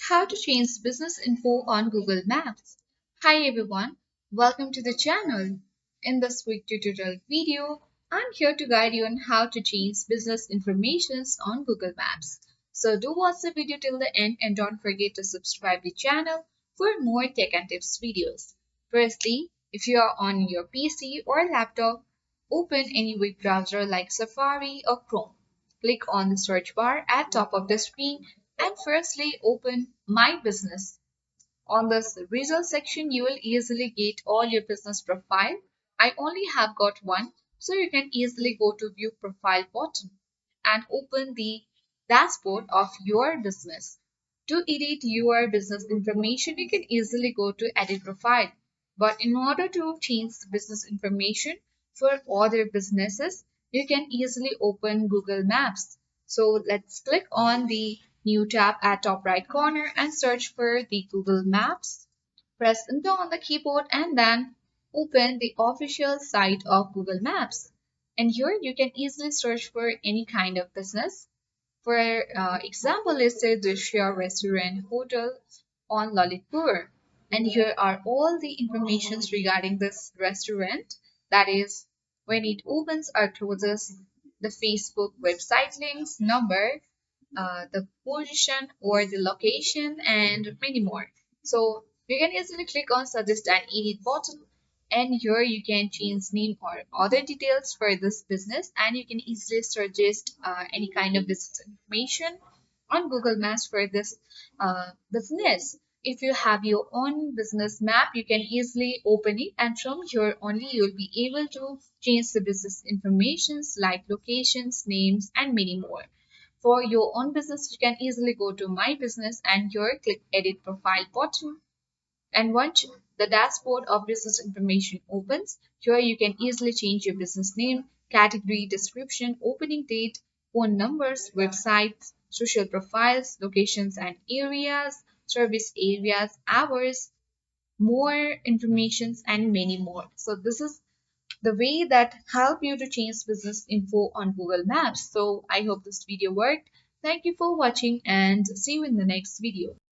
How to change business info on Google Maps. Hi everyone, welcome to the channel. In this quick tutorial video, I'm here to guide you on how to change business informations on Google Maps. So do watch the video till the end and don't forget to subscribe the channel for more tech and tips videos. Firstly, if you are on your PC or laptop, open any web browser like Safari or Chrome. Click on the search bar at top of the screen and firstly open My Business. On this results section, you will easily get all your business profile. I only have got one, so you can easily go to view profile button and open the dashboard of your business. To edit your business information, you can easily go to edit profile. But in order to change the business information for other businesses, you can easily open Google Maps. So let's click on the new tab at top right corner and search for the Google Maps. Press enter on the keyboard and then open the official site of Google Maps. And here you can easily search for any kind of business. For example, let's say the Share Restaurant Hotel on Lalitpur. And here are all the informations regarding this restaurant. That is, when it opens or closes, the Facebook website links, number, the position or the location, and many more. So you can easily click on suggest and edit button, and here you can change name or other details for this business, and you can easily suggest any kind of business information on Google Maps for this business. If you have your own business map, you can easily open it, and from here only you'll be able to change the business informations like locations, names, and many more. For your own business, you can easily go to My Business and here click Edit Profile button. And once the dashboard of business information opens, here you can easily change your business name, category, description, opening date, phone numbers, websites, social profiles, locations and areas, service areas, hours, more informations, and many more. So this is the way that help you to change business info on Google Maps. So I hope this video worked. Thank you for watching and see you in the next video.